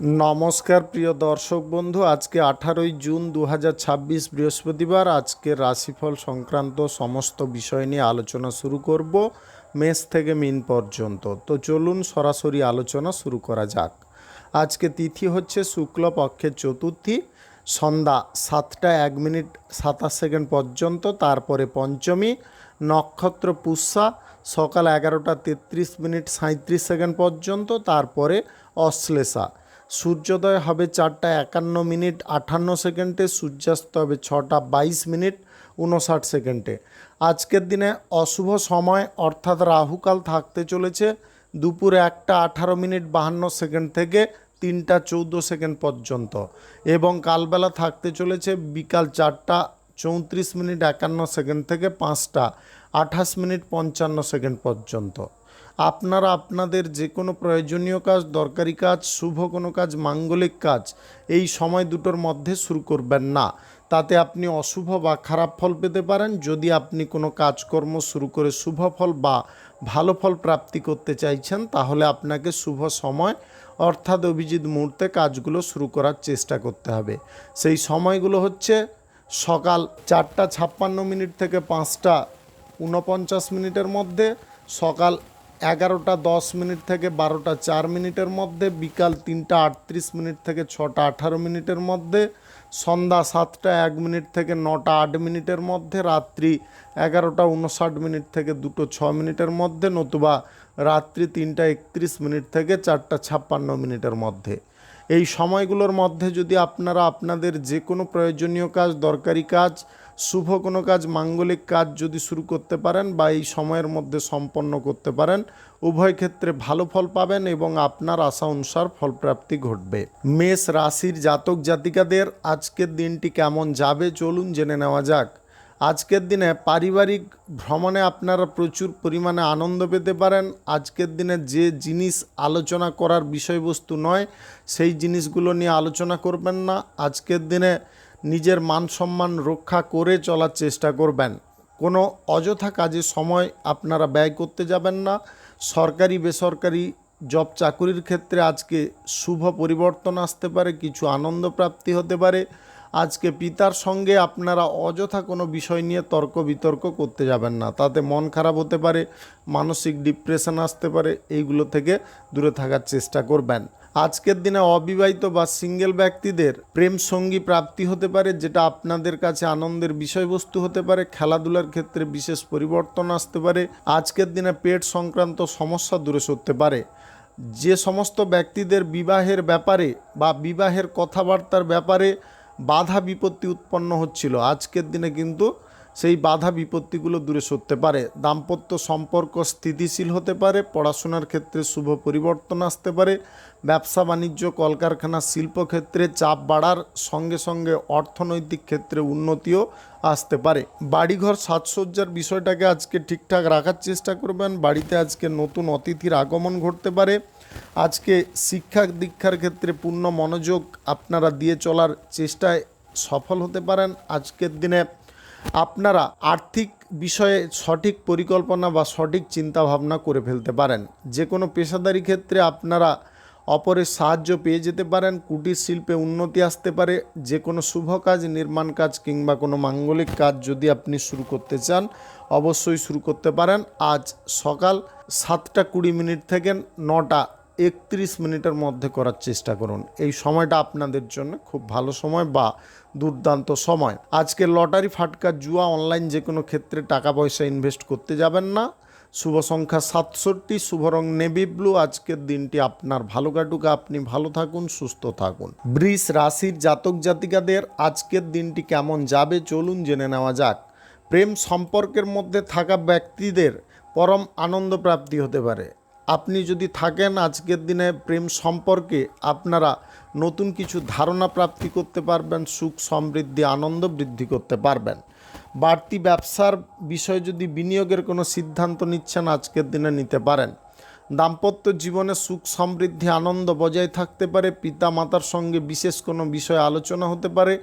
নমস্কার প্রিয় দর্শক বন্ধু, আজকে 18ই জুন 2026 বৃহস্পতিবার। আজকে রাশিফল সংক্রান্ত সমস্ত বিষয় নিয়ে আলোচনা শুরু করব মেষ থেকে মিন পর্যন্ত। তো চলুন সরাসরি আলোচনা শুরু করা যাক। আজকে তিথি হচ্ছে শুক্লপক্ষের চতুর্থী, সন্ধ্যা 7টা 1 মিনিট 27 সেকেন্ড পর্যন্ত, তারপরে পঞ্চমী, নক্ষত্র পুষ্যা সকাল 11টা 33 মিনিট 37 সেকেন্ড পর্যন্ত, তারপরে অশ্লেষা। সূর্যোদয় হবে 4টা 51 মিনিট 58 সেকেন্ডে, সূর্যাস্ত হবে 6টা 22 মিনিট 59 সেকেন্ডে। আজকের দিনে অশুভ সময় অর্থাৎ রাহুকাল থাকতে চলেছে দুপুরে 1টা 18 মিনিট 52 সেকেন্ড থেকে 3টা 14 সেকেন্ড পর্যন্ত, এবং কালবেলা থাকতে চলেছে বিকাল 4টা 34 মিনিট 51 সেকেন্ড থেকে 5টা 28 মিনিট 55 সেকেন্ড পর্যন্ত। আপনারা আপনাদের যে কোনো প্রয়োজনীয় কাজ, দরকারি কাজ, শুভ কোনো কাজ, মাঙ্গলিক কাজ এই সময় দুটোর মধ্যে শুরু করবেন না, তাতে আপনি অশুভ বা খারাপ ফল পেতে পারেন। যদি আপনি কোনো কাজকর্ম শুরু করে শুভ ফল বা ভালো ফল প্রাপ্তি করতে চাইছেন, তাহলে আপনাকে শুভ সময় অর্থাৎ অভিজিৎ মুহূর্তে কাজগুলো শুরু করার চেষ্টা করতে হবে। সেই সময়গুলো হচ্ছে সকাল 4টা 56 মিনিট থেকে 5টা 49 মিনিটের মধ্যে, সকাল 11টা 10 মিনিট থেকে 12টা 4 মিনিটের মধ্যে, বিকাল 3টা 38 মিনিট থেকে 6টা 18 মিনিটের মধ্যে, সন্ধ্যা 7টা 1 মিনিট থেকে 9টা 8 মিনিটের মধ্যে, রাত্রি 11টা 59 মিনিট থেকে 2টো 6 মিনিটের মধ্যে, নতুবা রাত্রি 3টা 31 মিনিট থেকে 4টা 56 মিনিটের মধ্যে। এই সময়গুলোর মধ্যে যদি আপনারা আপনাদের যে কোনো প্রয়োজনীয় কাজ, দরকারি কাজ, শুভ কোনো কাজ, মাঙ্গলিক কাজ যদি শুরু করতে পারেন বা এই সময়ের মধ্যে সম্পন্ন করতে পারেন, উভয় ক্ষেত্রে ভালো ফল পাবেন এবং আপনার আশা অনুসার ফলপ্রাপ্তি ঘটবে। মেষ রাশির জাতক জাতিকাদের আজকের দিনটি কেমন যাবে চলুন জেনে নেওয়া যাক। আজকের দিনে পারিবারিক ভ্রমণে আপনারা প্রচুর পরিমাণে আনন্দ পেতে পারেন। আজকের দিনে যে জিনিস আলোচনা করার বিষয়বস্তু নয়, সেই জিনিসগুলো নিয়ে আলোচনা করবেন না। আজকের দিনে নিজের মান সম্মান রক্ষা করে চলার চেষ্টা করবেন। কোনো অযথা কাজে সময় আপনারা ব্যয় করতে যাবেন না। সরকারি বেসরকারি জব চাকুরির ক্ষেত্রে আজকে শুভ পরিবর্তন আসতে পারে, কিছু আনন্দ প্রাপ্তি হতে পারে। আজকে পিতার সঙ্গে আপনারা অযথা কোনো বিষয় নিয়ে তর্ক বিতর্ক করতে যাবেন না, তাতে মন খারাপ হতে পারে, মানসিক ডিপ্রেশন আসতে পারে। এইগুলো থেকে দূরে থাকার চেষ্টা করবেন। আজকের দিনে অবিবাহিত বা সিঙ্গেল ব্যক্তিদের প্রেম সঙ্গী প্রাপ্তি হতে পারে, যেটা আপনাদের কাছে আনন্দের বিষয়বস্তু হতে পারে। খেলাধুলার ক্ষেত্রে বিশেষ পরিবর্তন আসতে পারে। আজকের দিনে পেট সংক্রান্ত সমস্যা দূরে সরতে পারে। যে সমস্ত ব্যক্তিদের বিবাহের ব্যাপারে বা বিবাহের কথাবার্তার ব্যাপারে বাধা বিপত্তি উৎপন্ন হচ্ছিল, আজকের দিনে কিন্তু সেই বাধা বিপত্তিগুলো দূরে সরতে পারে। দাম্পত্য সম্পর্ক স্থিতিশীল হতে পারে। পড়াশোনার ক্ষেত্রে শুভ পরিবর্তন আসতে পারে। ব্যবসা বাণিজ্য, কলকারখানা, শিল্পক্ষেত্রে চাপ বাড়ার সঙ্গে সঙ্গে অর্থনৈতিক ক্ষেত্রে উন্নতিও আসতে পারে। বাড়িঘর সাজসজ্জার বিষয়টাকে আজকে ঠিকঠাক রাখার চেষ্টা করবেন। বাড়িতে আজকে নতুন অতিথির আগমন ঘটতে পারে। আজকে শিক্ষা দীক্ষার ক্ষেত্রে পূর্ণ মনোযোগ আপনারা দিয়ে চলার চেষ্টায় সফল হতে পারেন। আজকের দিনে আপনারা আর্থিক বিষয়ে সঠিক পরিকল্পনা বা সঠিক চিন্তাভাবনা করে ফেলতে পারেন। যে কোনো পেশাদারি ক্ষেত্রে আপনারা অপরের সাহায্য পেয়ে যেতে পারেন। কুটির শিল্পে উন্নতি আসতে পারে। যে কোনো শুভ কাজ, নির্মাণ কাজ কিংবা কোনো মাঙ্গলিক কাজ যদি আপনি শুরু করতে চান, অবশ্যই শুরু করতে পারেন। আজ সকাল 7টা 20 মিনিট থেকে 9টা 31 মিনিটের মধ্যে করার চেষ্টা করুন। এই সময়টা আপনাদের জন্য খুব ভালো সময় বা দুর্দান্ত সময়। আজকে লটারি, ফাটকা, জুয়া, অনলাইন যে কোনো ক্ষেত্রে টাকা পয়সা ইনভেস্ট করতে যাবেন না। শুভ সংখ্যা 67, শুভ রং নেভি ব্লু। আজকের দিনটি আপনার ভালো কাটুক, আপনি ভালো থাকুন, সুস্থ থাকুন। বৃষ রাশির জাতক জাতিকাদের আজকের দিনটি কেমন যাবে চলুন জেনে নেওয়া যাক। প্রেম সম্পর্কের মধ্যে থাকা ব্যক্তিদের পরম আনন্দ প্রাপ্তি হতে পারে। আপনি যদি থাকেন, আজকের দিনে প্রেম সম্পর্কে আপনারা নতুন কিছু ধারণা প্রাপ্তি করতে পারবেন। সুখ সমৃদ্ধি আনন্দ বৃদ্ধি করতে পারবেন। বাড়তি ব্যবসার বিষয়ে যদি বিনিয়োগের কোনো সিদ্ধান্ত নিচ্ছেন, আজকের দিনে নিতে পারেন। দাম্পত্য জীবনে সুখ সমৃদ্ধি আনন্দ বজায় থাকতে পারে। পিতা মাতার সঙ্গে বিশেষ কোনো বিষয়ে আলোচনা হতে পারে।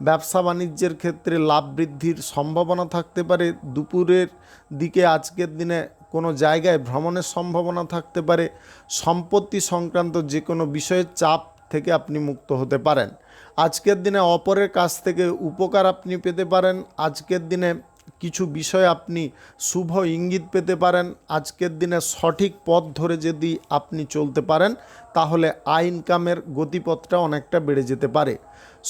ব্যবসা বাণিজ্যের ক্ষেত্রে লাভ বৃদ্ধির সম্ভাবনা থাকতে পারে। দুপুরের দিকে আজকের দিনে কোনো জায়গায় ভ্রমণের সম্ভাবনা থাকতে পারে। সম্পত্তি সংক্রান্ত যে কোনো বিষয়ে চাপ থেকে আপনি মুক্ত হতে পারেন। আজকের দিনে অপরের কাছ থেকে উপকার আপনি পেতে পারেন। আজকের দিনে কিছু বিষয় আপনি শুভ ইঙ্গিত পেতে পারেন। আজকের দিনে সঠিক পথ ধরে যদি আপনি চলতে পারেন তাহলে আয় ইনকামের গতিপথটা অনেকটা বেড়ে যেতে পারে।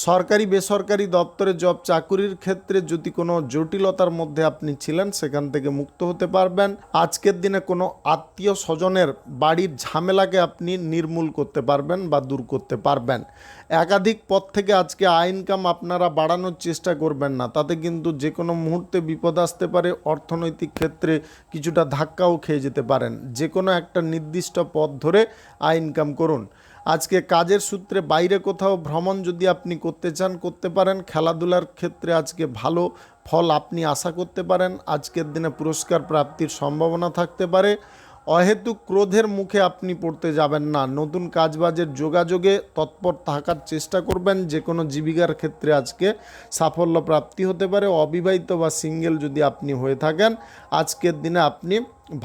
সরকারি বেসরকারি দপ্তরে জব চাকুরির ক্ষেত্রে যদি কোনো জটিলতার মধ্যে আপনি ছিলেন সেখান থেকে মুক্ত হতে পারবেন। আজকের দিনে কোনো আত্মীয় স্বজনের বাড়ির ঝামেলাকে আপনি নির্মূল করতে পারবেন বা দূর করতে পারবেন। একাধিক পথ থেকে আজকে আয় ইনকাম আপনারা বাড়ানোর চেষ্টা করবেন না, তাতে কিন্তু যে কোনো মুহূর্তে বিপদ আসতে পারে। অর্থনৈতিক ক্ষেত্রে কিছুটা ধাক্কাও খেয়ে যেতে পারেন। যে কোনো একটা নির্দিষ্ট পথ ধরে আয় ইনকাম করুন। আজকে কাজের সূত্রে বাইরে কোথাও ভ্রমণ যদি আপনি করতে চান করতে পারেন। খেলাধুলার ক্ষেত্রে আজকে ভালো ফল আপনি আশা করতে পারেন। আজকের দিনে পুরস্কার প্রাপ্তির সম্ভাবনা থাকতে পারে। অহেতুক ক্রোধের মুখে আপনি পড়তে যাবেন না। নতুন কাজবাজের যোগাযোগে তৎপর থাকার চেষ্টা করবেন। যে কোনো জীবিকার ক্ষেত্রে আজকে সাফল্য প্রাপ্তি হতে পারে। অবিবাহিত বা সিঙ্গেল যদি আপনি হয়ে থাকেন আজকের দিনে আপনি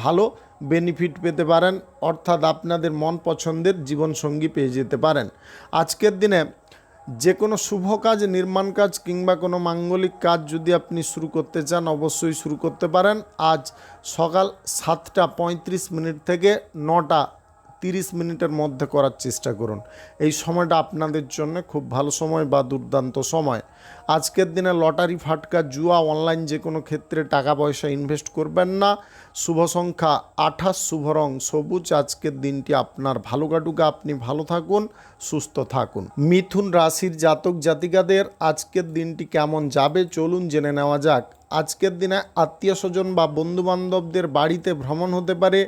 ভালো বেনিফিট পেতে পারেন, অর্থাৎ আপনাদের মন পছন্দের জীবনসঙ্গী পেয়ে যেতে পারেন। আজকের দিনে যে কোনো শুভ কাজ, নির্মাণ কাজ কিংবা কোনো মাঙ্গলিক কাজ যদি আপনি শুরু করতে চান অবশ্যই শুরু করতে পারেন। আজ সকাল 7:35 থেকে 9:30 মধ্যে করার চেষ্টা করুন। এই সময়টা আপনাদের জন্য খুব ভালো সময় বা দুর্দান্ত সময়। আজকের দিনে লটারি, ফাটকা, জুয়া, অনলাইন যে কোনো ক্ষেত্রে টাকা পয়সা ইনভেস্ট করবেন না। শুভ সংখ্যা 28, শুভ রং সবুজ। আজকের দিনটি আপনার ভালো কাটুক, আপনি ভালো থাকুন, সুস্থ থাকুন। মিথুন রাশির জাতক জাতিকাদের আজকের দিনটি কেমন যাবে চলুন জেনে নেওয়া যাক। আজকের দিনে আত্মীয় স্বজন বা বন্ধুবান্ধবদের বাড়িতে ভ্রমণ হতে পারে।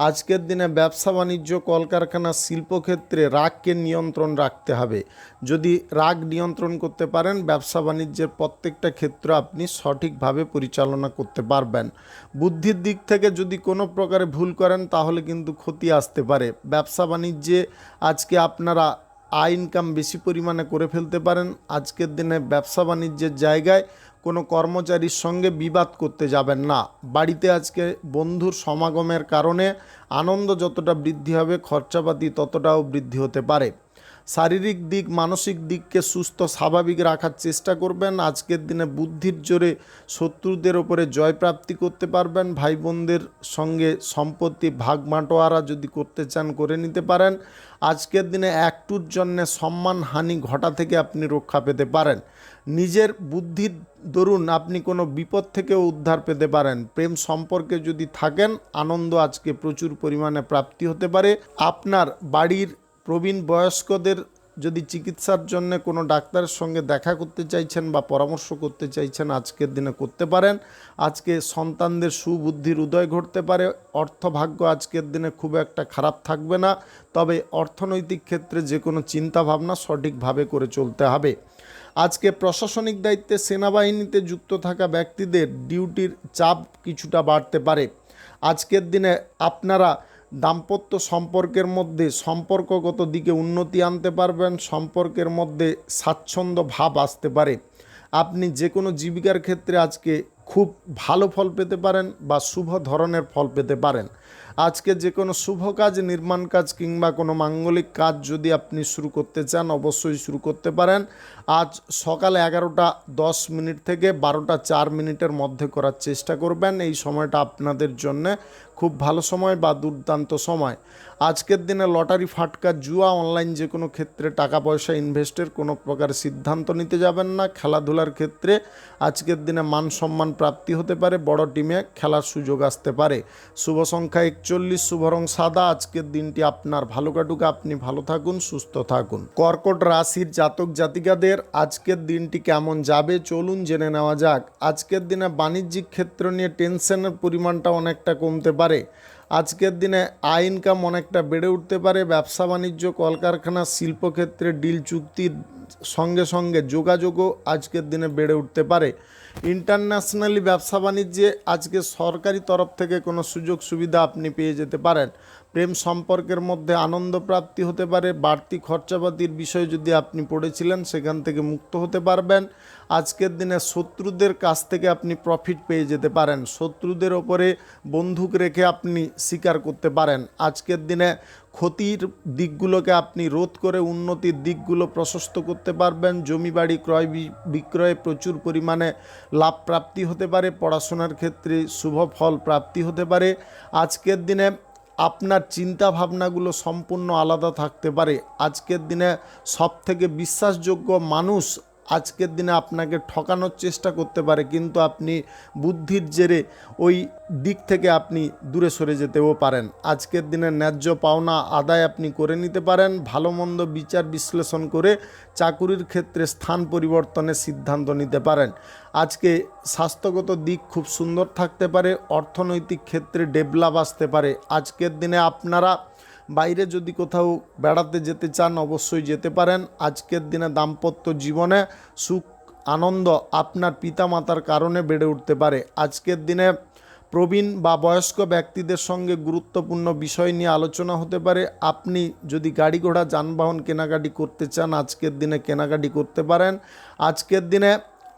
আজকের দিনে ব্যবসা বাণিজ্য, কলকারখানা, শিল্পক্ষেত্রে রাগকে নিয়ন্ত্রণ রাখতে হবে। যদি রাগ নিয়ন্ত্রণ করতে পারেন ব্যবসা বাণিজ্যের প্রত্যেকটা ক্ষেত্র আপনি সঠিকভাবে পরিচালনা করতে পারবেন। বুদ্ধির দিক থেকে যদি কোনো প্রকারে ভুল করেন তাহলে কিন্তু ক্ষতি আসতে পারে। ব্যবসা বাণিজ্যে আজকে আপনারা আয় ইনকাম বেশি পরিমাণে করে ফেলতে পারেন। আজকের দিনে ব্যবসা বাণিজ্যের জায়গায় কোনো কর্মচারীর সঙ্গে বিবাদ করতে যাবেন না। বাড়িতে আজকে বন্ধুর সমাগমের কারণে আনন্দ যতটা বৃদ্ধি হবে খরচাপাতি ততটাও বৃদ্ধি হতে পারে। শারীরিক দিক, মানসিক দিককে সুস্থ স্বাভাবিক রাখার চেষ্টা করবেন। আজকের দিনে বুদ্ধির জোরে শত্রুদের ওপরে জয়প্রাপ্তি করতে পারবেন। ভাই বোনদের সঙ্গে সম্পত্তি ভাগ বাঁটোয়ারা যদি করতে চান করে নিতে পারেন। আজকের দিনে একটুর জন্যে সম্মানহানি ঘটা থেকে আপনি রক্ষা পেতে পারেন। নিজের বুদ্ধির দরুন আপনি কোনো বিপদ থেকেও উদ্ধার পেতে পারেন। প্রেম সম্পর্কে যদি থাকেন আনন্দ আজকে প্রচুর পরিমাণে প্রাপ্তি হতে পারে। আপনার বাড়ির প্রবীণ বয়স্কদের যদি চিকিৎসার জন্য কোনো ডাক্তারের সঙ্গে দেখা করতে চাইছেন বা পরামর্শ করতে চাইছেন আজকের দিনে করতে পারেন। আজকে সন্তানদের সুবুদ্ধির উদয় ঘটতে পারে। অর্থভাগ্য আজকের দিনে খুব একটা খারাপ থাকবে না, তবে অর্থনৈতিক ক্ষেত্রে যে কোনো চিন্তাভাবনা সঠিকভাবে করে চলতে হবে। আজকে প্রশাসনিক দায়িত্বে সেনাবাহিনীতে যুক্ত থাকা ব্যক্তিদের ডিউটির চাপ কিছুটা বাড়তে পারে। আজকের দিনে আপনারা দাম্পত্য সম্পর্কের মধ্যে সম্পর্কগত দিকে উন্নতি আনতে পারবেন। সম্পর্কের মধ্যে স্বাচ্ছন্দ্য ভাব আসতে পারে। আপনি যে কোনো জীবিকার ক্ষেত্রে আজকে খুব ভালো ফল পেতে পারেন বা শুভ ধরনের ফল পেতে পারেন। আজকে যে কোনো শুভ কাজ, নির্মাণ কাজ কিংবা কোনো মাঙ্গলিক কাজ যদি আপনি শুরু করতে চান অবশ্যই শুরু করতে পারেন। আজ সকাল 11:10 থেকে 12:04 মধ্যে করার চেষ্টা করবেন। এই সময়টা আপনাদের জন্য খুব ভালো সময় বা দুর্দান্ত সময়। আজকের দিনে লটারি, ফাটকা, জুয়া, অনলাইন যে কোনো ক্ষেত্রে টাকা পয়সা ইনভেস্টের কোনো প্রকার সিদ্ধান্ত নিতে যাবেন না। খেলাধুলার ক্ষেত্রে আজকের দিনে মান সম্মান প্রাপ্তি হতে পারে। বড় টিমে খেলার সুযোগ আসতে পারে। শুভ সংখ্যা 41, শুভ রং সাদা। আজকের দিনটি আপনার ভালো কাটুক, আপনি ভালো থাকুন, সুস্থ থাকুন। কর্কট রাশির জাতক জাতিকাদের আজকের দিনটি কেমন যাবে চলুন জেনে নেওয়া যাক। আজকের দিনে বাণিজ্যিক ক্ষেত্র নিয়ে টেনশনের পরিমাণটা অনেকটা কমতে পারে। আজকের দিনে আয় ইনকাম অনেকটা বেড়ে উঠতে পারে। ব্যবসা বাণিজ্য, কলকারখানা, শিল্পক্ষেত্রে ডিল চুক্তির সঙ্গে সঙ্গে যোগাযোগও আজকের দিনে বেড়ে উঠতে পারে। ইন্টারন্যাশনালি ব্যবসা বাণিজ্যে আজকে সরকারি তরফ থেকে কোনো সুযোগ সুবিধা আপনি পেয়ে যেতে পারেন। প্রেম সম্পর্কের মধ্যে আনন্দ প্রাপ্তি হতে পারে। বাড়তি খরচাপাতির বিষয় যদি আপনি পড়েছিলেন সেখান থেকে মুক্ত হতে পারবেন। আজকের দিনে শত্রুদের কাছ থেকে আপনি প্রফিট পেয়ে যেতে পারেন। শত্রুদের ওপরে বন্দুক রেখে আপনি শিকার করতে পারেন। আজকের দিনে ক্ষতির দিকগুলোকে আপনি রোধ করে উন্নতির দিকগুলো প্রশস্ত করতে পারবেন। জমি বাড়ি ক্রয় বিক্রয়ে প্রচুর পরিমাণে লাভ প্রাপ্তি হতে পারে। পড়াশোনার ক্ষেত্রে শুভ ফল প্রাপ্তি হতে পারে। আজকের দিনে আপনার চিন্তা ভাবনাগুলো সম্পূর্ণ আলাদা থাকতে পারে। আজকের দিনে সবথেকে বিশ্বাসযোগ্য মানুষ আজকের দিনে আপনাকে ঠকানোর চেষ্টা করতে পারে, কিন্তু আপনি বুদ্ধির জেরে ওই দিক থেকে আপনি দূরে সরে যেতেও পারেন। আজকের দিনে ন্যায্য পাওনা আদায় আপনি করে নিতে পারেন। ভালো মন্দ বিচার বিশ্লেষণ করে চাকুরির ক্ষেত্রে স্থান পরিবর্তনের সিদ্ধান্ত নিতে পারেন। আজকে স্বাস্থ্যগত দিক খুব সুন্দর থাকতে পারে। অর্থনৈতিক ক্ষেত্রে ডেভেলপ আসতে পারে। আজকের দিনে আপনারা বাইরে যদি কোথাও বেড়াতে যেতে চান অবশ্যই যেতে পারেন। আজকের দিনে দাম্পত্য জীবনে সুখ আনন্দ আপনার পিতামাতার কারণে বেড়ে উঠতে পারে। আজকের দিনে প্রবীণ বা বয়স্ক ব্যক্তিদের সঙ্গে গুরুত্বপূর্ণ বিষয় নিয়ে আলোচনা হতে পারে। আপনি যদি গাড়ি ঘোড়া যানবাহন কেনাকাটি করতে চান আজকের দিনে কেনাকাটি করতে পারেন। আজকের দিনে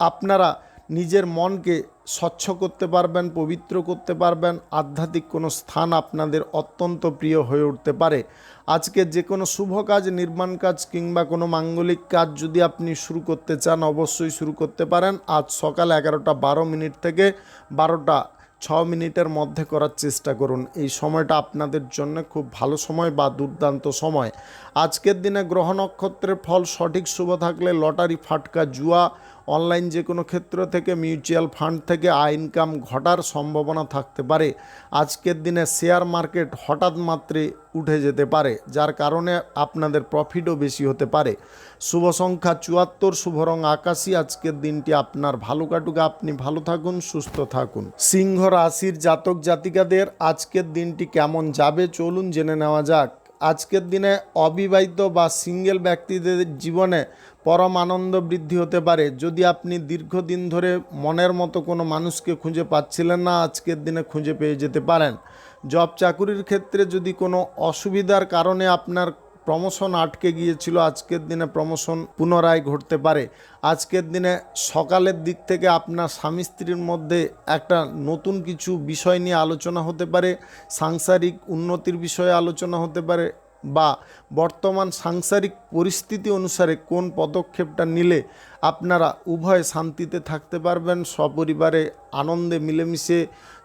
আপনারা নিজের মনকে স্বচ্ছ করতে পারবেন, পবিত্র করতে পারবেন। আধ্যাত্মিক কোনো স্থান আপনাদের অত্যন্ত প্রিয় হয়ে উঠতে পারে। আজকে যে কোনো শুভ কাজ, নির্মাণ কাজ কিংবা কোনো মাঙ্গলিক কাজ যদি আপনি শুরু করতে চান অবশ্যই শুরু করতে পারেন। আজ সকাল 11:12 থেকে 12:06 মধ্যে করার চেষ্টা করুন। এই সময়টা আপনাদের জন্য খুব ভালো সময় বা দুর্দান্ত সময়। আজকের দিনে গ্রহ নক্ষত্রের ফল সঠিক শুভ থাকলে লটারি, ফাটকা, জুয়া, অনলাইন যে কোনো ক্ষেত্র থেকে, মিউচুয়াল ফান্ড থেকে আয় ইনকাম ঘটার সম্ভাবনা থাকতে পারে। আজকের দিনে শেয়ার মার্কেট হঠাৎ মাত্রে উঠে যেতে পারে, যার কারণে আপনাদের প্রফিটও বেশি হতে পারে। শুভ সংখ্যা 74, শুভ রং আকাশী। আজকের দিনটি আপনার ভালো কাটুক। আপনি ভালো থাকুন, সুস্থ থাকুন। সিংহ রাশির জাতক জাতিকাদের আজকের দিনটি কেমন যাবে চলুন জেনে নেওয়া যাক। আজকের দিনে অবিবাহিত বা সিঙ্গেল ব্যক্তিদের জীবনে পরম আনন্দ বৃদ্ধি হতে পারে। যদি আপনি দীর্ঘদিন ধরে মনের মতো কোনো মানুষকে খুঁজে পাচ্ছিলেন না, আজকের দিনে খুঁজে পেয়ে যেতে পারেন। জব চাকুরির ক্ষেত্রে যদি কোনো অসুবিধার কারণে আপনার প্রমোশন আটকে গিয়েছিল, আজকের দিনে প্রমোশন পুনরায় ঘটতে পারে। আজকের দিনে সকালের দিক থেকে আপনার স্বামী স্ত্রীর মধ্যে একটা নতুন কিছু বিষয় নিয়ে আলোচনা হতে পারে। সাংসারিক উন্নতির বিষয়ে আলোচনা হতে পারে, বা বর্তমান সাংসারিক পরিস্থিতি অনুসারে কোন পদক্ষেপটা নিলে আপনারা উভয় শান্তিতে থাকতে পারবেন, সপরিবারে আনন্দে মিলেমিশে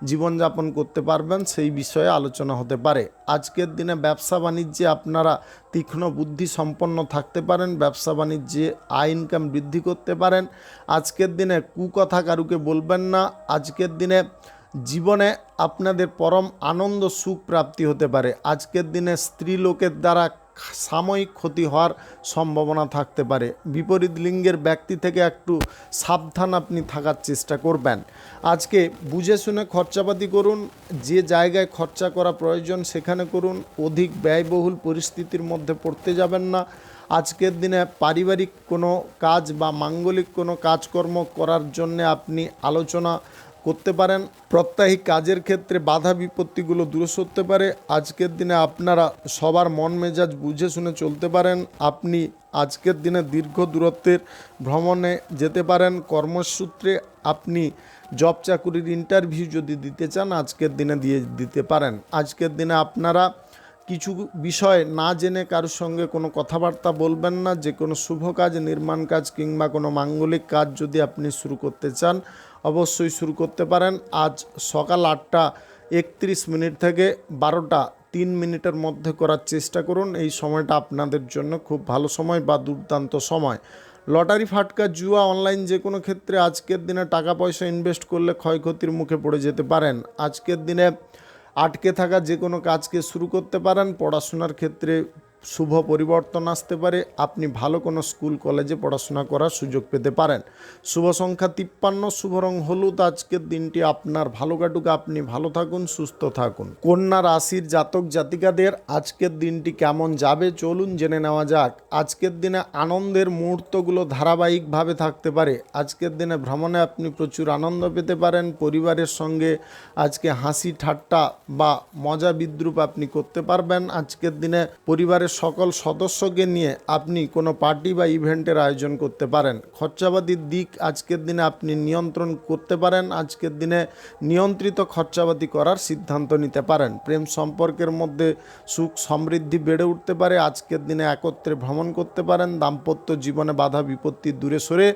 জীবনযাপন করতে পারবেন, সেই বিষয়ে আলোচনা হতে পারে। আজকের দিনে ব্যবসা বাণিজ্যে আপনারা তীক্ষ্ণ বুদ্ধি সম্পন্ন থাকতে পারেন। ব্যবসা বাণিজ্যে আয় ইনকাম বৃদ্ধি করতে পারেন। আজকের দিনে কুকথা কারুকে বলবেন না। আজকের দিনে জীবনে আপনাদের পরম আনন্দ সুখ প্রাপ্তি হতে পারে। আজকের দিনে স্ত্রী লোকের দ্বারা সাময়িক ক্ষতি হওয়ার সম্ভাবনা থাকতে পারে। বিপরীত লিঙ্গের ব্যক্তি থেকে একটু সাবধান আপনি থাকার চেষ্টা করবেন। আজকে বুঝে শুনে খরচাপাতি করুন। যে জায়গায় খরচা করা প্রয়োজন সেখানে করুন। অধিক ব্যয়বহুল পরিস্থিতির মধ্যে পড়তে যাবেন না। আজকের দিনে পারিবারিক কোনো কাজ বা মাঙ্গলিক কোনো কাজকর্ম করার জন্য আপনি আলোচনা করতে পারেন। প্রত্যাহিক কাজের ক্ষেত্রে বাধা বিপত্তিগুলো দূরে সরতে পারে। আজকের দিনে আপনারা সবার মন মেজাজ বুঝে শুনে চলতে পারেন। আপনি আজকের দিনে দীর্ঘ দূরত্বের ভ্রমণে যেতে পারেন। কর্মসূত্রে আপনি জব চাকুরির ইন্টারভিউ যদি দিতে চান আজকের দিনে দিয়ে দিতে পারেন। আজকের দিনে আপনারা কিছু বিষয় না জেনে কারোর সঙ্গে কোনো কথাবার্তা বলবেন না। যে কোনো শুভ কাজ, নির্মাণ কাজ কিংবা কোনো মাঙ্গলিক কাজ যদি আপনি শুরু করতে চান অবশ্যই শুরু করতে পারেন। আজ সকাল 8:31 থেকে 12:03 মধ্যে করার চেষ্টা করুন। এই সময়টা আপনাদের জন্য খুব ভালো সময় বা দুর্দান্ত সময়। লটারি, ফাটকা, জুয়া, অনলাইন যে কোনো ক্ষেত্রে আজকের দিনে টাকা পয়সা ইনভেস্ট করলে ক্ষয়ক্ষতির মুখে পড়ে যেতে পারেন। আজকের দিনে আটকে থাকা যে কোনো কাজকে শুরু করতে পারেন। পড়াশোনার ক্ষেত্রে শুভ পরিবর্তন আসতে পারে, আপনি ভালো কোনো স্কুল কলেজে পড়াশোনা করার সুযোগ পেতে পারেন। শুভ সংখ্যা 53, শুভ রং হলুদ। আজকের দিনটি আপনার ভালো কাটুক, আপনি ভালো থাকুন, সুস্থ থাকুন। কন্যা রাশির জাতক জাতিকাদের আজকের দিনটি কেমন যাবে চলুন জেনে নেওয়া যাক। আজকের দিনে আনন্দের মুহূর্তগুলো ধারাবাহিকভাবে থাকতে পারে। আজকের দিনে ভ্রমণে আপনি প্রচুর আনন্দ পেতে পারেন। পরিবারের সঙ্গে আজকে হাসি ঠাট্টা বা মজা বিদ্রূপ আপনি করতে পারবেন। আজকের দিনে পরিবারের সকল সদস্যকে নিয়ে আপনি কোনো পার্টি বা ইভেন্টের আয়োজন করতে পারেন। খরচাপাতির দিক আজকের দিনে আপনি নিয়ন্ত্রণ করতে পারেন। আজকের দিনে নিয়ন্ত্রিত খরচাপাতি করার সিদ্ধান্ত নিতে পারেন। প্রেম সম্পর্কের মধ্যে সুখ সমৃদ্ধি বেড়ে উঠতে পারে। আজকের দিনে একত্রে ভ্রমণ করতে পারেন। দাম্পত্য জীবনে বাধা বিপত্তি দূরে সরে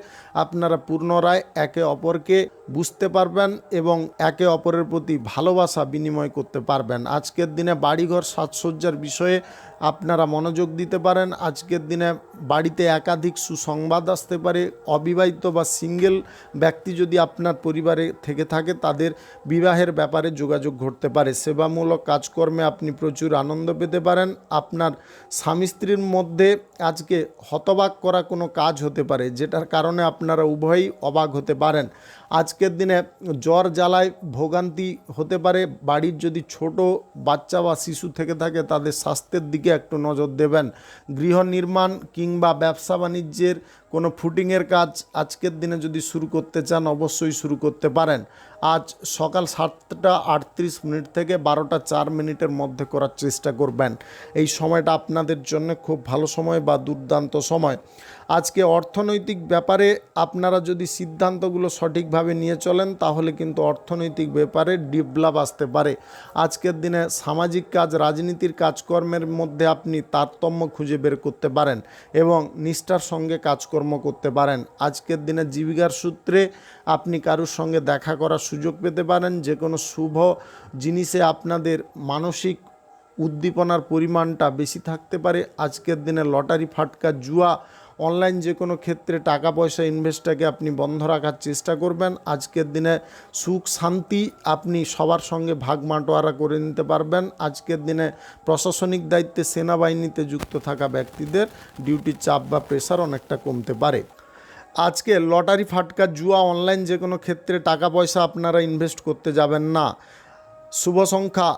আপনারা পুনরায় একে অপরকে বুঝতে পারবেন এবং একে অপরের প্রতি ভালোবাসা বিনিময় করতে পারবেন। আজকের দিনে বাড়িঘর সাজসজ্জার বিষয়ে আপনারা মনোযোগ দিতে পারেন। আজকের দিনে বাড়িতে একাধিক সুসংবাদ আসতে পারে। অবিবাহিত বা সিঙ্গেল ব্যক্তি যদি আপনার পরিবারে থেকে থাকে তাদের বিবাহের ব্যাপারে যোগাযোগ ঘটতে পারে। সেবামূলক কাজকর্মে আপনি প্রচুর আনন্দ পেতে পারেন। আপনার স্বামী স্ত্রীর মধ্যে আজকে হতবাক করা কোনো কাজ হতে পারে, যেটার কারণে আপনারা উভয়ই অবাক হতে পারেন। আজকের দিনে জ্বর জ্বালায় ভোগান্তি হতে পারে। বাড়ির যদি ছোট বাচ্চা বা শিশু থেকে থাকে তাদের স্বাস্থ্যের দিকে একটু নজর দেবেন। গৃহ নির্মাণ কিংবা ব্যবসা বাণিজ্যের কোনো ফুটিংয়ের কাজ আজকের দিনে যদি শুরু করতে চান অবশ্যই শুরু করতে পারেন। আজ সকাল 7টা 38 থেকে 12টা 4 মধ্যে করার চেষ্টা করবেন। এই সময়টা আপনাদের জন্য খুব ভালো সময় বা দুর্দান্ত সময়। আজকে অর্থনৈতিক ব্যাপারে আপনারা যদি সিদ্ধান্তগুলো সঠিকভাবে নিয়ে চলেন তাহলে কিন্তু অর্থনৈতিক ব্যাপারে ডেভেলপ আসতে পারে। আজকের দিনে সামাজিক কাজ রাজনীতির কাজকর্মের মধ্যে আপনি তারতম্য খুঁজে বের করতে পারেন এবং নিষ্ঠার সঙ্গে কাজকর্ম করতে পারেন। আজকের দিনে জীবিকার সূত্রে আপনি কারোর সঙ্গে দেখা করার সুযোগ পেতে পারেন। যে কোনো শুভ জিনিসে আপনাদের মানসিক উদ্দীপনার পরিমাণটা বেশি থাকতে পারে। আজকের দিনে লটারি ফাটকা জুয়া অনলাইন যে কোনো ক্ষেত্রে টাকা পয়সা ইনভেস্টটাকে আপনি বন্ধ রাখার চেষ্টা করবেন। আজকের দিনে সুখ শান্তি আপনি সবার সঙ্গে ভাগ বাঁটোয়ারা করে নিতে পারবেন। আজকের দিনে প্রশাসনিক দায়িত্বে সেনাবাহিনীতে যুক্ত থাকা ব্যক্তিদের ডিউটির চাপ বা প্রেশার অনেকটা কমতে পারে। আজকে লটারি ফাটকা জুয়া অনলাইন যে কোনো ক্ষেত্রে টাকা পয়সা আপনারা ইনভেস্ট করতে যাবেন না। শুভ সংখ্যা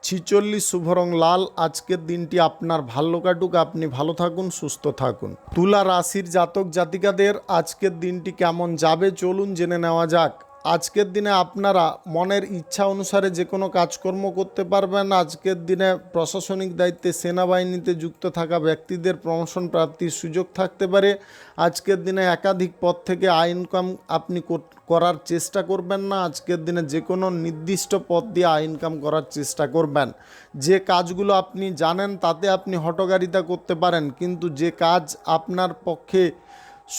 46, শুভ রং লাল। আজকের দিনটি আপনার ভালো কাটুক, আপনি ভালো থাকুন, সুস্থ থাকুন। তুলা রাশির জাতক জাতিকাদের আজকের দিনটি কেমন যাবে চলুন জেনে নেওয়া যাক। আজকের দিনে আপনারা মনের ইচ্ছা অনুসারে যে কোনো কাজকর্ম করতে পারবেন। আজকের দিনে প্রশাসনিক দায়িত্বে সেনাবাহিনীতে যুক্ত থাকা ব্যক্তিদের প্রমোশন প্রাপ্তির সুযোগ থাকতে পারে। আজকের দিনে একাধিক পদ থেকে আয় ইনকাম আপনি করার চেষ্টা করবেন না। আজকের দিনে যে কোনো নির্দিষ্ট পদ দিয়ে আয় ইনকাম করার চেষ্টা করবেন। যে কাজগুলো আপনি জানেন তাতে আপনি হঠকারিতা করতে পারেন, কিন্তু যে কাজ আপনার পক্ষে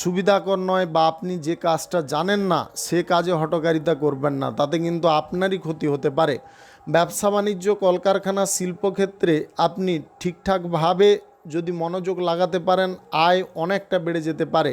সুবিধাকর নয় বা আপনি যে কাজটা জানেন না সে কাজে হঠকারিতা করবেন না, তাতে কিন্তু আপনারই ক্ষতি হতে পারে। ব্যবসা বাণিজ্য কলকারখানা শিল্পক্ষেত্রে আপনি ঠিকঠাকভাবে যদি মনোযোগ লাগাতে পারেন আয় অনেকটা বেড়ে যেতে পারে।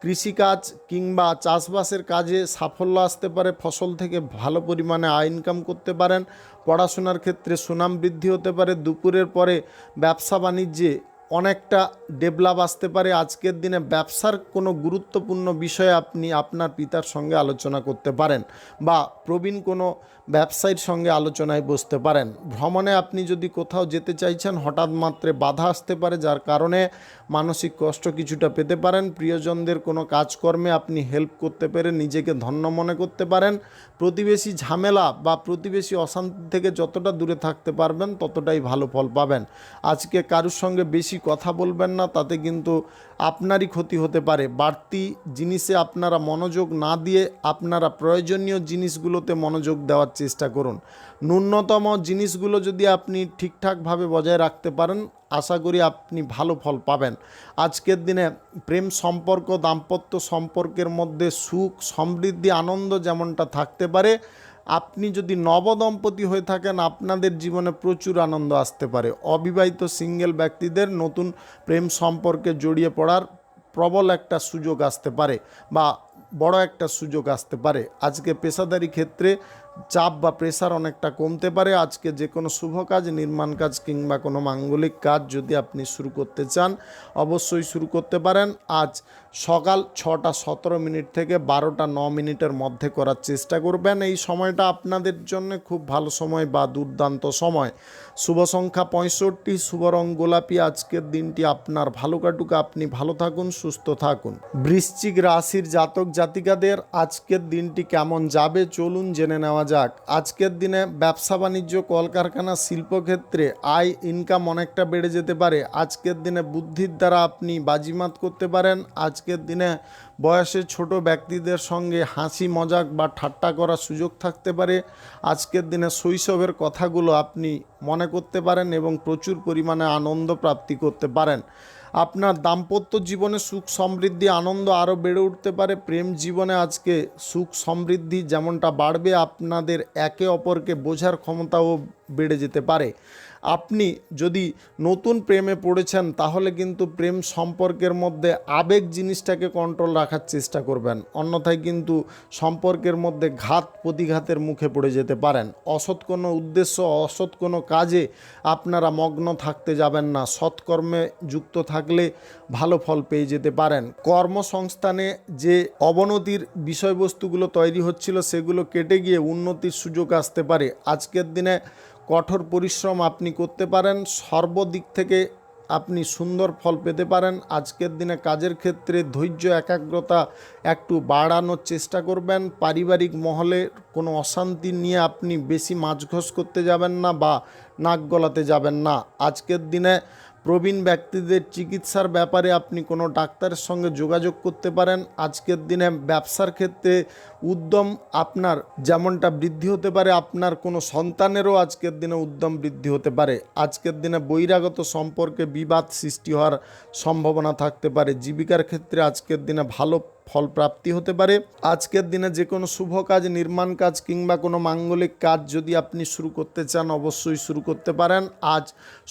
কৃষিকাজ কিংবা চাষবাসের কাজে সাফল্য আসতে পারে। ফসল থেকে ভালো পরিমাণে আয় ইনকাম করতে পারেন। পড়াশোনার ক্ষেত্রে সুনাম বৃদ্ধি হতে পারে। দুপুরের পরে ব্যবসা বাণিজ্যে অনেকটা ডেভেলপ আসতে পারে। আজকের দিনে ব্যবসার কোনো গুরুত্বপূর্ণ বিষয়ে আপনি আপনার পিতার সঙ্গে আলোচনা করতে পারেন বা প্রবীণ কোনো ব্যবসায়ীর সঙ্গে আলোচনায় বসতে পারেন। ভ্রমণে আপনি যদি কোথাও যেতে চাইছেন হঠাৎ মাত্রে বাধা আসতে পারে, যার কারণে মানসিক কষ্ট কিছুটা পেতে পারেন। প্রিয়জনদের কোনো কাজকর্মে আপনি হেল্প করতে পেরে নিজেকে ধন্য মনে করতে পারেন। প্রতিবেশী ঝামেলা বা প্রতিবেশী অশান্তি থেকে যতটা দূরে থাকতে পারবেন ততটাই ভালো ফল পাবেন। আজকে কারোর সঙ্গে বেশি কথা বলবেন না, তাতে কিন্তু আপনারই ক্ষতি হতে পারে। বাড়তি জিনিসে আপনারা মনোযোগ না দিয়ে আপনারা প্রয়োজনীয় জিনিসগুলোতে মনোযোগ দেওয়ার চেষ্টা করুন। ন্যূনতম জিনিসগুলো যদি আপনি ঠিকঠাকভাবে বজায় রাখতে পারেন আশা করি আপনি ভালো ফল পাবেন। আজকের দিনে প্রেম সম্পর্ক দাম্পত্য সম্পর্কের মধ্যে সুখ সমৃদ্ধি আনন্দ যেমনটা থাকতে পারে, আপনি যদি নবদম্পতি হয়ে থাকেন আপনাদের জীবনে প্রচুর আনন্দ আসতে পারে। অবিবাহিত সিঙ্গেল ব্যক্তিদের নতুন প্রেম সম্পর্কে জড়িয়ে পড়ার প্রবল একটা সুযোগ আসতে পারে বা বড় একটা সুযোগ আসতে পারে। আজকে পেশাদারি ক্ষেত্রে চাপ বা প্রেসার অনেকটা কমতে পারে। আজকে যে কোনো শুভ কাজ, নির্মাণ কাজ কিংবা কোনো মাঙ্গলিক কাজ যদি আপনি শুরু করতে চান অবশ্যই শুরু করতে পারেন। আজ সকাল 6:17 থেকে 12:09 মধ্যে করার চেষ্টা করবেন। এই সময়টা আপনাদের জন্য খুব ভালো সময় বা দুর্দান্ত সময়। শুভ সংখ্যা 65, শুভ রং গোলাপি। আজকের দিনটি আপনার ভালো কাটুক, আপনি ভালো থাকুন, সুস্থ থাকুন। বৃশ্চিক রাশির জাতক জাতিকাদের আজকের দিনটি কেমন যাবে চলুন জেনে নেওয়া যাক। আজকের দিনে ব্যবসা বাণিজ্য, কলকারখানা, শিল্পক্ষেত্রে আয় ইনকাম অনেকটা বেড়ে যেতে পারে। আজকের দিনে বুদ্ধির দ্বারা আপনি বাজিমাত করতে পারেন। আজকের দিনে বয়সে ছোট ব্যক্তিদের সঙ্গে হাসি মজাক বা ঠাট্টা করার সুযোগ থাকতে পারে। আজকের দিনে শৈশবের কথাগুলো আপনি মনে করতে পারেন এবং প্রচুর পরিমাণে আনন্দ প্রাপ্তি করতে পারেন। আপনার দাম্পত্য জীবনে সুখ সমৃদ্ধি আনন্দ আরও বেড়ে উঠতে পারে। প্রেম জীবনে আজকে সুখ সমৃদ্ধি যেমনটা বাড়বে, আপনাদের একে অপরকে বোঝার ক্ষমতাও বেড়ে যেতে পারে। আপনি যদি নতুন প্রেমে পড়েছেন তাহলে কিন্তু প্রেম সম্পর্কের মধ্যে আবেগ জিনিসটাকে কন্ট্রোল রাখার চেষ্টা করবেন, অন্যথায় কিন্তু সম্পর্কের মধ্যে ঘাত প্রতিঘাতের মুখে পড়ে যেতে পারেন। অসৎ কোনো উদ্দেশ্য, অসৎ কোনো কাজে আপনারা মগ্ন থাকতে যাবেন না। সৎকর্মে যুক্ত থাকলে ভালো ফল পেয়ে যেতে পারেন। কর্মসংস্থানে যে অবনতির বিষয়বস্তুগুলো তৈরি হচ্ছিল সেগুলো কেটে গিয়ে উন্নতির সুযোগ আসতে পারে। আজকের দিনে কঠোর পরিশ্রম আপনি করতে পারেন, সর্বদিক থেকে আপনি সুন্দর ফল পেতে পারেন। আজকের দিনে কাজের ক্ষেত্রে ধৈর্য একাগ্রতা একটু বাড়ানোর চেষ্টা করবেন। পারিবারিক মহলে কোনো অশান্তি নিয়ে আপনি বেশি মাঝঘোষ করতে যাবেন না বা নাক গলাতে যাবেন না। আজকের দিনে প্রবীণ ব্যক্তিদের চিকিৎসার ব্যাপারে আপনি কোনো ডাক্তারের সঙ্গে যোগাযোগ করতে পারেন। আজকের দিনে ব্যবসার ক্ষেত্রে উদ্যম আপনার যেমনটা বৃদ্ধি হতে পারে, আপনার কোনো সন্তানেরও আজকের দিনে উদ্যম বৃদ্ধি হতে পারে। আজকের দিনে বহিরাগত সম্পর্কে বিবাদ সৃষ্টি হওয়ার সম্ভাবনা থাকতে পারে। জীবিকার ক্ষেত্রে আজকের দিনে ভালো ফল প্রাপ্তি হতে পারে। আজকের দিনে যে কোনো শুভ কাজ, নির্মাণ কাজ কিংবা কোনো মাঙ্গলিক কাজ যদি আপনি শুরু করতে চান অবশ্যই শুরু করতে পারেন। আজ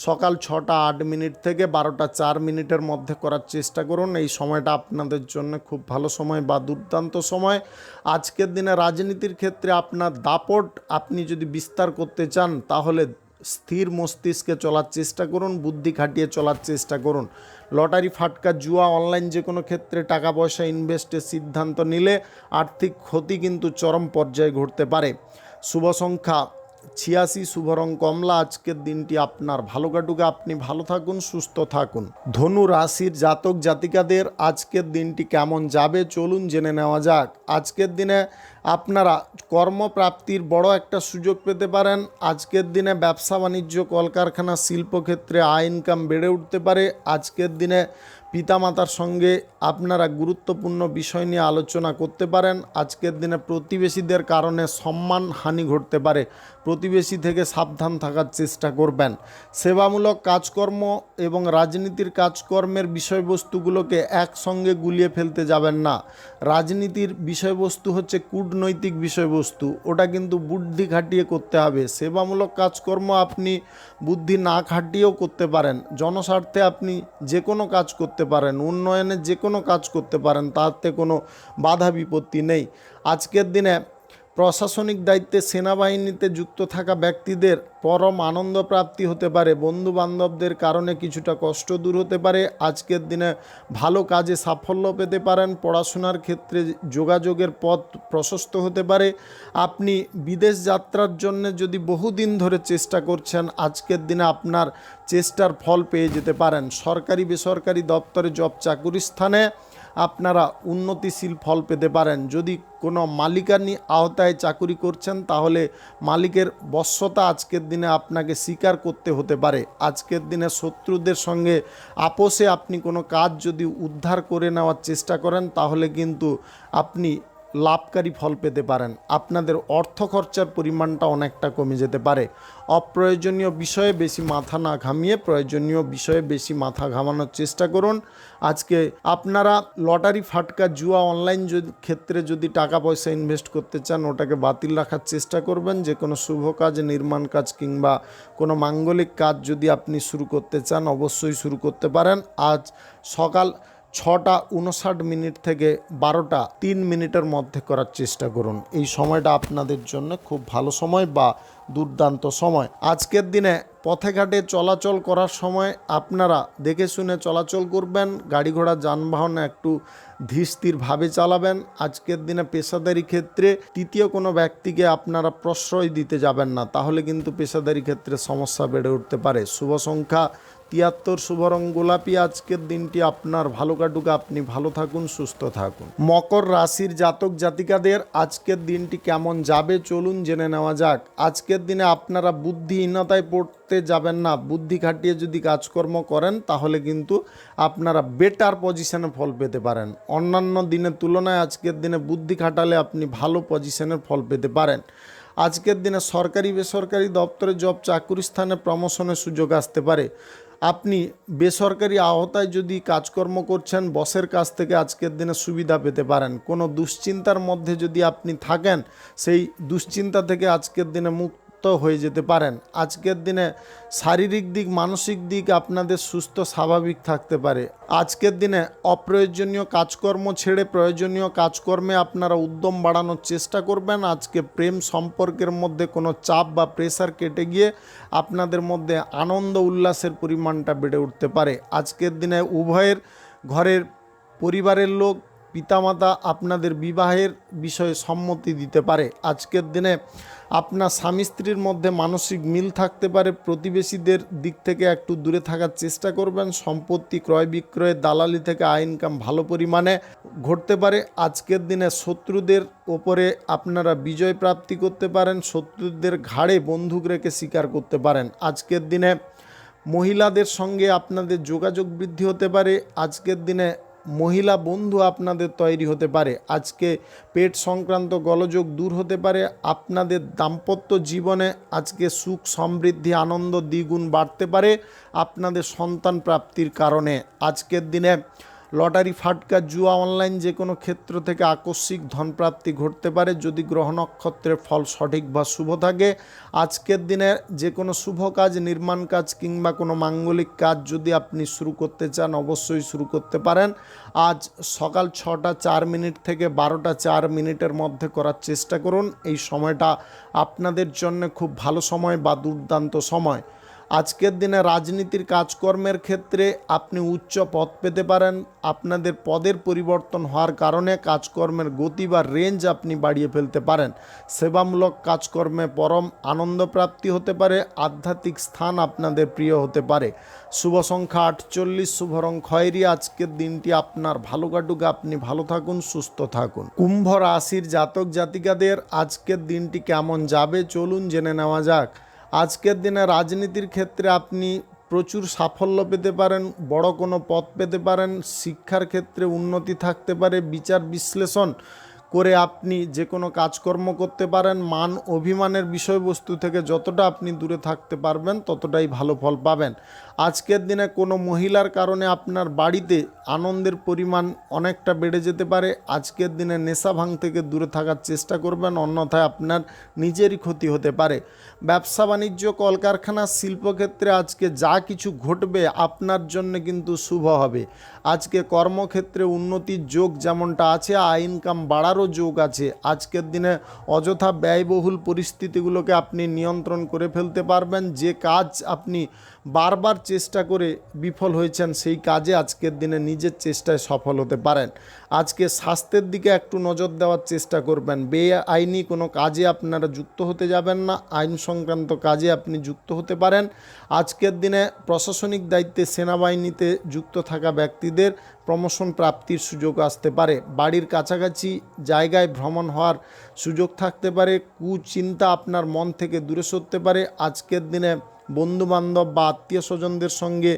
সকাল 6:08 থেকে 12:04 মধ্যে করার চেষ্টা করুন। এই সময়টা আপনাদের জন্য খুব ভালো সময় বা দুর্দান্ত সময়। আজকের দিনে রাজনীতির ক্ষেত্রে আপনার দাপট আপনি যদি বিস্তার করতে চান তাহলে স্থির মস্তিষ্কে চলার চেষ্টা করুন, বুদ্ধি খাটিয়ে চলার চেষ্টা করুন। লটারি, ফাটকা, জুয়া, অনলাইন যে কোনো ক্ষেত্রে টাকা পয়সা ইনভেস্টের সিদ্ধান্ত নিলে আর্থিক ক্ষতি কিন্তু চরম পর্যায়ে ঘটতে পারে। শুভ সংখ্যা 86, শুভ রং কমলা। আজকের দিনটি আপনার ভালো কাটুক, আপনি ভালো থাকুন, সুস্থ থাকুন। ধনু রাশির জাতক জাতিকাদের আজকের দিনটি কেমন যাবে চলুন জেনে নেওয়া যাক। আজকের দিনে আপনারা কর্মপ্রাপ্তির বড় একটা সুযোগ পেতে পারেন। আজকের দিনে ব্যবসা বাণিজ্য, কলকারখানা, শিল্পক্ষেত্রে আয় ইনকাম বেড়ে উঠতে পারে। আজকের দিনে পিতামাতার সঙ্গে আপনারা গুরুত্বপূর্ণ বিষয় নিয়ে আলোচনা করতে পারেন। আজকের দিনে প্রতিবেশীদের কারণে সম্মান হানি ঘটতে পারে, প্রতিবেশী থেকে সাবধান থাকার চেষ্টা করবেন। সেবামূলক কাজকর্ম এবং রাজনীতির কাজকর্মের বিষয়বস্তুগুলোকে একসঙ্গে গুলিয়ে ফেলতে যাবেন না। রাজনীতির বিষয়বস্তু হচ্ছে কূটনৈতিক বিষয়বস্তু, ওটা কিন্তু বুদ্ধি খাটিয়ে করতে হবে। সেবামূলক কাজকর্ম আপনি বুদ্ধি না খাটিয়েও করতে পারেন। জনস্বার্থে আপনি যে কোনো কাজ করতে পারেন, উন্নয়নের যে কোনো কাজ করতে পারেন, তাতে কোনো বাধা বিপত্তি নেই। আজকের দিনে প্রশাসনিক দায়িত্বে, সেনাবাহিনীতে যুক্ত থাকা ব্যক্তিদের পরম আনন্দ প্রাপ্তি হতে পারে। বন্ধু বান্ধবদের কারণে কিছুটা কষ্ট দূর হতে পারে। আজকের দিনে ভালো কাজে সাফল্য পেতে পারেন। পড়াশোনার ক্ষেত্রে যোগাযোগের পথ প্রশস্ত হতে পারে। আপনি বিদেশ যাত্রার জন্য যদি বহুদিন ধরে চেষ্টা করছেন আজকের দিনে আপনার চেষ্টার ফল পেয়ে যেতে পারেন। সরকারি বেসরকারি দপ্তরে জব চাকুরি স্থানে আপনারা উন্নতিশীল ফল পেতে পারেন। যদি কোনো মালিকানি আওতায় চাকুরি করছেন তাহলে মালিকের বশ্যতা আজকের দিনে আপনাকে স্বীকার করতে হতে পারে। আজকের দিনে শত্রুদের সঙ্গে আপোষে আপনি কোনো কাজ যদি উদ্ধার করে নেওয়ার চেষ্টা করেন তাহলে কিন্তু আপনি লাভকারী ফল পেতে পারেন। আপনাদের অর্থ খরচার পরিমাণটা অনেকটা কমে যেতে পারে। অপ্রয়োজনীয় বিষয়ে বেশি মাথা না ঘামিয়ে প্রয়োজনীয় বিষয়ে বেশি মাথা ঘামানোর চেষ্টা করুন। আজকে আপনারা লটারি, ফাটকা, জুয়া, অনলাইন ক্ষেত্রে যদি টাকা পয়সা ইনভেস্ট করতে চান ওটাকে বাতিল রাখার চেষ্টা করবেন। যে কোনো শুভ কাজ, নির্মাণ কাজ কিংবা কোনো মাঙ্গলিক কাজ যদি আপনি শুরু করতে চান অবশ্যই শুরু করতে পারেন। আজ সকাল 6:59 থেকে 12:03 মধ্যে করার চেষ্টা করুন। এই সময়টা আপনাদের জন্য খুব ভালো সময় বা দুর্দান্ত সময়। আজকের দিনে পথে ঘাটে চলাচল করার সময় আপনারা দেখে শুনে চলাচল করবেন, গাড়ি ঘোড়া যানবাহনে একটু ধীর স্থিরভাবে চালাবেন। আজকের দিনে পেশাদারি ক্ষেত্রে তৃতীয় কোনো ব্যক্তিকে আপনারা প্রশ্রয় দিতে যাবেন না, তাহলে কিন্তু পেশাদারি ক্ষেত্রে সমস্যা বেড়ে উঠতে পারে। শুভ সংখ্যা 73, শুভ রং গোলাপি। আজকের দিনটি আপনার ভালো কাটুক, আপনি ভালো থাকুন, সুস্থ থাকুন। মকর রাশির জাতক জাতিকাদের আজকের দিনটি কেমন যাবে চলুন জেনে নেওয়া যাক। আজকের দিনে আপনারা বুদ্ধিহীনতায় পড়তে যাবেন না, বুদ্ধি খাটিয়ে যদি কাজকর্ম করেন তাহলে কিন্তু আপনারা বেটার পজিশনে ফল পেতে পারেন। অন্যান্য দিনের তুলনায় আজকের দিনে বুদ্ধি খাটালে আপনি ভালো পজিশনের ফল পেতে পারেন। আজকের দিনে সরকারি বেসরকারি দপ্তরে জব চাকুরি স্থানে প্রমোশনের সুযোগ আসতে পারে। আপনি বেসরকারি আওতায় যদি কাজকর্ম করছেন, বসের কাছ থেকে আজকের দিনে সুবিধা পেতে পারেন। কোনো দুশ্চিন্তার মধ্যে যদি আপনি থাকেন, সেই দুশ্চিন্তা থেকে আজকের দিনে মুক্ত হয়ে যেতে পারেন। আজকের দিনে শারীরিক দিক মানসিক দিক আপনাদের সুস্থ স্বাভাবিক থাকতে পারে। আজকের দিনে অপ্রয়োজনীয় কাজকর্ম ছেড়ে প্রয়োজনীয় কাজকর্মে আপনারা উদ্যম বাড়ানোর চেষ্টা করবেন। আজকে প্রেম সম্পর্কের মধ্যে কোনো চাপ বা প্রেসার কেটে গিয়ে আপনাদের মধ্যে আনন্দ উল্লাসের পরিমাণটা বেড়ে উঠতে পারে। আজকের দিনে উভয়ের ঘরের পরিবারের লোক পিতামাতা আপনাদের বিবাহের বিষয়ে সম্মতি দিতে পারে। আজকের দিনে আপনার স্বামী স্ত্রীর মধ্যে মানসিক মিল থাকতে পারে। প্রতিবেশীদের দিক থেকে একটু দূরে থাকার চেষ্টা করবেন। সম্পত্তি ক্রয় বিক্রয়ে দালালি থেকে আয় ইনকাম ভালো পরিমাণে ঘটতে পারে। আজকের দিনে শত্রুদের ওপরে আপনারা বিজয় প্রাপ্তি করতে পারেন। শত্রুদের ঘাড়ে বন্দুক রেখে শিকার করতে পারেন। আজকের দিনে মহিলাদের সঙ্গে আপনাদের যোগাযোগ বৃদ্ধি হতে পারে। আজকের দিনে মহিলা বন্ধু আপনাদের তৈরি হতে পারে। আজকে পেট সংক্রান্ত গোলযোগ দূর হতে পারে। আপনাদের দাম্পত্য জীবনে আজকে সুখ সমৃদ্ধি আনন্দ দ্বিগুণ বাড়তে পারে আপনাদের সন্তান প্রাপ্তির কারণে। আজকের দিনে লটারি ফাটকা জুয়া অনলাইন যে কোনো ক্ষেত্র থেকে আকস্মিক ধনপ্রাপ্তি ঘটতে পারে যদি গ্রহ নক্ষত্রের ফল সঠিক বা শুভ থাকে। আজকের দিনে যে কোনো শুভ কাজ, নির্মাণ কাজ কিংবা কোনো মাঙ্গলিক কাজ যদি আপনি শুরু করতে চান অবশ্যই শুরু করতে পারেন। আজ সকাল 6:04 থেকে 12:04 মধ্যে করার চেষ্টা করুন। এই সময়টা আপনাদের জন্য খুব ভালো সময় বা দুর্দান্ত সময়। আজকের দিনে রাজনীতির কাজকর্মের ক্ষেত্রে আপনি উচ্চ পদ পেতে পারেন। আপনাদের পদের পরিবর্তন হওয়ার কারণে কাজকর্মের গতি বা রেঞ্জ আপনি বাড়িয়ে ফেলতে পারেন। সেবামূলক কাজকর্মে পরম আনন্দ প্রাপ্তি হতে পারে। আধ্যাত্মিক স্থান আপনাদের প্রিয় হতে পারে। শুভ সংখ্যা 48, শুভ রং খয়েরি। আজকের দিনটি আপনার ভালো কাটুক, আপনি ভালো থাকুন, সুস্থ থাকুন। কুম্ভ রাশির জাতক জাতিকাদের আজকের দিনটি কেমন যাবে চলুন জেনে নেওয়া যাক। আজকের দিনে রাজনীতির ক্ষেত্রে আপনি প্রচুর সাফল্য পেতে পারেন, বড় কোনো পদ পেতে পারেন। শিক্ষার ক্ষেত্রে উন্নতি থাকতে পারে। বিচার বিশ্লেষণ করে আপনি যে কোনো কাজকর্ম করতে পারেন। মান অভিমানের বিষয়বস্তু থেকে যতটা আপনি দূরে থাকতে পারবেন ততটাই ভালো ফল পাবেন। আজকের দিনে কোনো মহিলার কারণে আপনার বাড়িতে আনন্দের পরিমাণ অনেকটা বেড়ে যেতে পারে। আজকের দিনে নেশা ভাঙ থেকে দূরে থাকার চেষ্টা করবেন, অন্যথায় আপনার নিজেরই ক্ষতি হতে পারে। ব্যবসা বাণিজ্য কলকারখানা শিল্পক্ষেত্রে আজকে যা কিছু ঘটবে আপনার জন্য কিন্তু শুভ হবে। আজকে কর্মক্ষেত্রে উন্নতির যোগ যেমনটা আছে, আয় ইনকাম বাড়ারও যোগ আছে। আজকের দিনে অযথা ব্যয়বহুল পরিস্থিতিগুলোকে আপনি নিয়ন্ত্রণ করে ফেলতে পারবেন। যে কাজ আপনি বারবার চেষ্টা করে বিফল হয়েছেন সেই কাজে আজকের দিনে নিজের চেষ্টায় সফল হতে পারেন। আজকে স্বাস্থ্যের দিকে একটু নজর দেওয়ার চেষ্টা করবেন। বেআইনি কোনো কাজে আপনারা যুক্ত হতে যাবেন না। আইন সংক্রান্ত কাজে আপনি যুক্ত হতে পারেন। আজকের দিনে প্রশাসনিক দায়িত্বে সেনাবাহিনীতে যুক্ত থাকা ব্যক্তিদের প্রমোশন প্রাপ্তির সুযোগ আসতে পারে। বাড়ির কাছাকাছি জায়গায় ভ্রমণ হওয়ার সুযোগ থাকতে পারে। কুচিন্তা আপনার মন থেকে দূরে সরতে পারে। আজকের দিনে বন্ধুবান্ধব বা আত্মীয় স্বজনদের সঙ্গে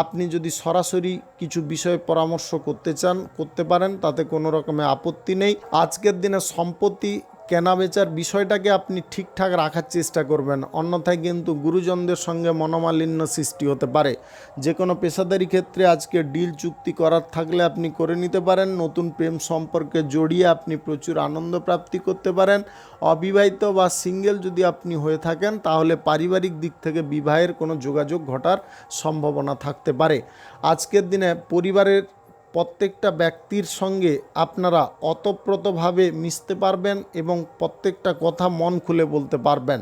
আপনি যদি সরাসরি কিছু বিষয়ে পরামর্শ করতে চান করতে পারেন, তাতে কোনো রকমের আপত্তি নেই। আজকের দিনে সম্পত্তি কেনাবেচার বিষয়টাকে আপনি ঠিকঠাক রাখার চেষ্টা করবেন, অন্যথায় কিন্তু গুরুজনদের সঙ্গে মনোমালিন্য সৃষ্টি হতে পারে। যে কোনো পেশাদারি ক্ষেত্রে আজকে ডিল চুক্তি করার থাকলে আপনি করে নিতে পারেন। নতুন প্রেম সম্পর্কে জড়িয়ে আপনি প্রচুর আনন্দ প্রাপ্তি করতে পারেন। অবিবাহিত বা সিঙ্গেল যদি আপনি হয়ে থাকেন তাহলে পারিবারিক দিক থেকে বিবাহের কোনো যোগাযোগ ঘটার সম্ভাবনা থাকতে পারে। আজকের দিনে পরিবারের প্রত্যেকটা ব্যক্তির সঙ্গে আপনারা ওতপ্রোতভাবে মিশতে পারবেন এবং প্রত্যেকটা কথা মন খুলে বলতে পারবেন।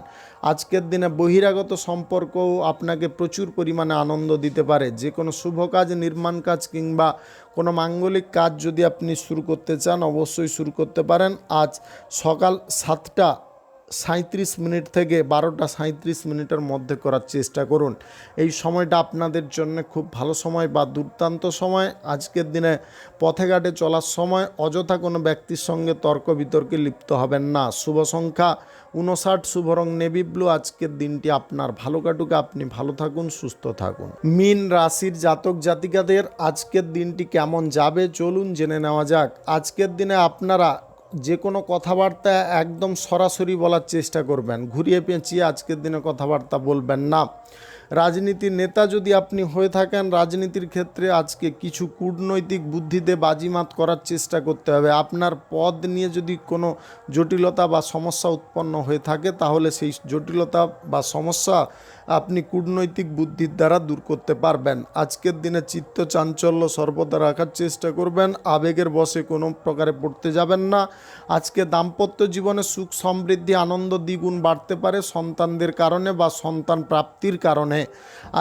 আজকের দিনে বহিরাগত সম্পর্কও আপনাকে প্রচুর পরিমাণে আনন্দ দিতে পারে। যে কোনো শুভ কাজ, নির্মাণ কাজ কিংবা কোনো মাঙ্গলিক কাজ যদি আপনি শুরু করতে চান অবশ্যই শুরু করতে পারেন। আজ সকাল 7:37 থেকে 12:37 মধ্যে করার চেষ্টা করুন। এই সময়টা আপনাদের জন্য খুব ভালো সময় বা দুর্দান্ত সময়। আজকের দিনে পথে ঘাটে চলার সময় অযথা কোনো ব্যক্তির সঙ্গে তর্ক বিতর্কে লিপ্ত হবেন না। শুভ সংখ্যা 59, শুভ রং নেভি ব্লু। আজকের দিনটি আপনার ভালো কাটুক, আপনি ভালো থাকুন, সুস্থ থাকুন। মীন রাশির জাতক জাতিকাদের আজকের দিনটি কেমন যাবে চলুন জেনে নেওয়া যাক। আজকের দিনে আপনারা যে কোনো কথাবার্তা একদম সরাসরি বলার চেষ্টা করবেন, ঘুরিয়ে পেঁচিয়ে আজকের দিনে কথাবার্তা বলবেন না। রাজনীতির নেতা যদি আপনি হয়ে থাকেন, রাজনীতির ক্ষেত্রে আজকে কিছু কূটনৈতিক বুদ্ধিতে বাজিমাত করার চেষ্টা করতে হবে। আপনার পদ নিয়ে যদি কোনো জটিলতা বা সমস্যা উৎপন্ন হয়ে থাকে তাহলে সেই জটিলতা বা সমস্যা আপনি কূটনৈতিক বুদ্ধির দ্বারা দূর করতে পারবেন। আজকের দিনে চিত্ত চাঞ্চল্য সর্বদা রাখার চেষ্টা করবেন, আবেগের বশে কোনো প্রকারে পড়তে যাবেন না। আজকে দাম্পত্য জীবনে সুখ সমৃদ্ধি আনন্দ দ্বিগুণ বাড়তে পারে সন্তানদের কারণে বা সন্তান প্রাপ্তির কারণে।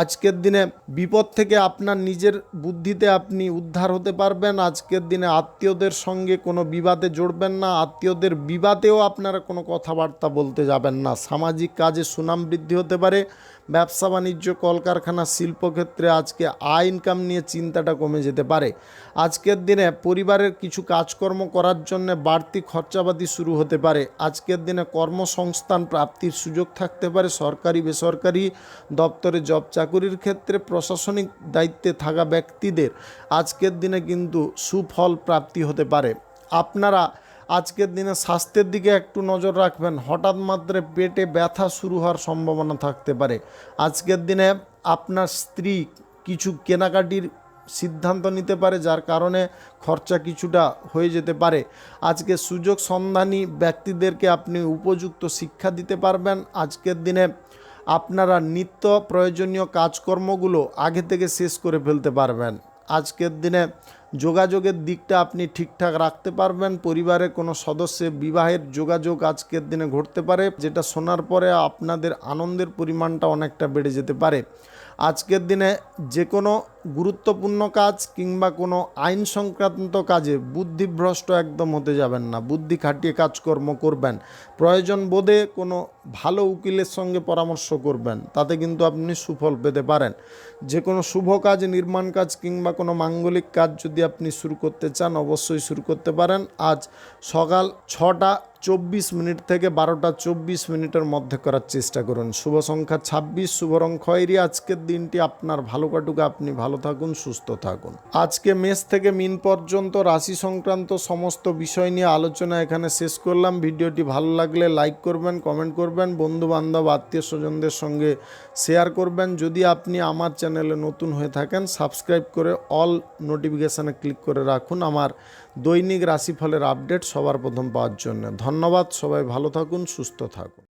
আজকের দিনে বিপদ থেকে আপনার নিজের বুদ্ধিতে আপনি উদ্ধার হতে পারবেন। আজকের দিনে আত্মীয়দের সঙ্গে কোনো বিবাদে জড়বেন না, আত্মীয়দের বিবাদেও আপনারা কোনো কথাবার্তা বলতে যাবেন না। সামাজিক কাজে সুনাম বৃদ্ধি হতে পারে। ব্যবসা বাণিজ্য, কলকারখানা, শিল্পক্ষেত্রে আজকে আয় ইনকাম নিয়ে চিন্তাটা কমে যেতে পারে। আজকের দিনে পরিবারের কিছু কাজকর্ম করার জন্য বাড়তি খরচাপাতি শুরু হতে পারে। আজকের দিনে কর্মসংস্থান প্রাপ্তির সুযোগ থাকতে পারে। সরকারি বেসরকারি দপ্তরে জব চাকুরির ক্ষেত্রে প্রশাসনিক দায়িত্বে থাকা ব্যক্তিদের আজকের দিনে কিন্তু সুফল প্রাপ্তি হতে পারে। আপনারা আজকের দিনে স্বাস্থ্যের দিকে একটু নজর রাখবেন। হঠাৎ মাত্রে পেটে ব্যথা শুরু হওয়ার সম্ভাবনা থাকতে পারে। আজকের দিনে আপনার স্ত্রী কিছু কেনাকাটির সিদ্ধান্ত নিতে পারে, যার কারণে খরচা কিছুটা হয়ে যেতে পারে। আজকে সুযোগ সন্ধানী ব্যক্তিদেরকে আপনি উপযুক্ত শিক্ষা দিতে পারবেন। আজকের দিনে আপনারা নিত্য প্রয়োজনীয় কাজকর্মগুলো আগে থেকে শেষ করে ফেলতে পারবেন। আজকের দিনে যোগাযোগের দিকটা আপনি ঠিকঠাক রাখতে পারবেন। পরিবারের কোনো সদস্যের বিবাহের যোগাযোগ আজকের দিনে ঘটতে পারে, যেটা শোনার পরে আপনাদের আনন্দের পরিমাণটা অনেকটা বেড়ে যেতে পারে। আজকের দিনে যে কোনো গুরুত্বপূর্ণ কাজ কিংবা কোনো আইন সংক্রান্ত কাজে বুদ্ধিভ্রষ্ট একদম হতে যাবেন না, বুদ্ধি খাটিয়ে কাজকর্ম করবেন। প্রয়োজন বোধে কোনো ভালো উকিলের সঙ্গে পরামর্শ করবেন, তাতে কিন্তু আপনি সুফল পেতে পারেন। যে কোনো শুভ কাজ, নির্মাণ কাজ কিংবা কোনো মাঙ্গলিক কাজ যদি আপনি শুরু করতে চান অবশ্যই শুরু করতে পারেন। আজ সকাল 6:24 থেকে 12:24 মধ্যে করার চেষ্টা করুন। শুভ সংখ্যা 26, শুভ রং খয়েরি। আজকের দিনটি আপনার ভালো কাটুক, আপনি ভালো থাকুন, সুস্থ থাকুন। আজকে মেষ থেকে মিন পর্যন্ত রাশি সংক্রান্ত সমস্ত বিষয় নিয়ে আলোচনা এখানে শেষ করলাম। ভিডিওটি ভালো লাগলে লাইক করবেন, কমেন্ট করবেন, বন্ধু বান্ধব আত্মীয় স্বজনদের সঙ্গে শেয়ার করবেন। যদি আপনি আমার চ্যানেলে নতুন হয়ে থাকেন সাবস্ক্রাইব করে অল নোটিফিকেশানে ক্লিক করে রাখুন আমার দৈনিক রাশিফলের আপডেট সবার প্রথম পাওয়ার জন্য। ধন্যবাদ, সবাই ভালো থাকুন, সুস্থ থাকুন।